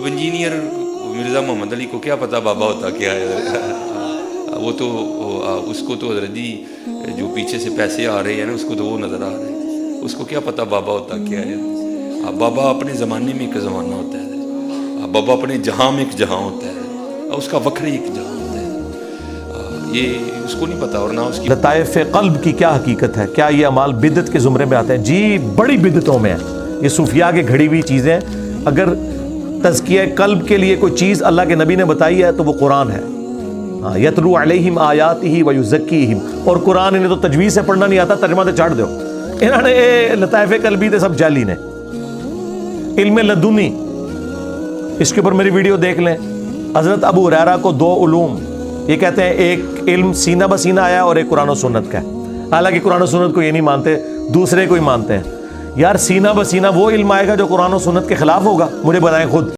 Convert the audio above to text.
اب انجینئر مرزا محمد علی کو کیا پتہ بابا ہوتا کیا ہے؟ وہ تو اس کو تو حضرت جی جو پیچھے سے پیسے آ رہے ہیں نا، اس کو تو وہ نظر آ رہے ہیں، اس کو کیا پتہ بابا ہوتا کیا ہے؟ بابا اپنے زمانے میں ایک زمانہ ہوتا ہے، بابا اپنے جہاں میں ایک جہاں ہوتا ہے، اس کا وکھری ایک جہاں ہوتا ہے، یہ اس کو نہیں پتہ، اور نہ اس کی لطائف قلب کی کیا حقیقت ہے، کیا یہ اعمال بدعت کے زمرے میں آتے ہیں؟ جی بڑی بدعتوں میں ہیں، یہ صوفیاء کے گھڑی ہوئی چیزیں۔ اگر تزکیہ قلب کے لیے کوئی چیز اللہ کے نبی نے بتائی ہے تو وہ قرآن ہے۔ یتلو علیہم آیاتہ ویزکیہم، اور قرآن انہیں تو تجوید سے پڑھنا نہیں آتا، ترجمہ سے چاڑ دو۔ انہوں نے لطائف قلبی تھے سب جعلی نے، علم لدنی، اس کے اوپر میری ویڈیو دیکھ لیں۔ حضرت ابو ہریرہ کو دو علوم، یہ کہتے ہیں ایک علم سینہ بسینہ آیا اور ایک قرآن و سنت کا ہے، حالانکہ قرآن و سنت کو یہ نہیں مانتے، دوسرے کو ہی مانتے ہیں۔ یار سینہ بسینہ وہ علم آئے گا جو قرآن و سنت کے خلاف ہوگا؟ مجھے بتائیں خود۔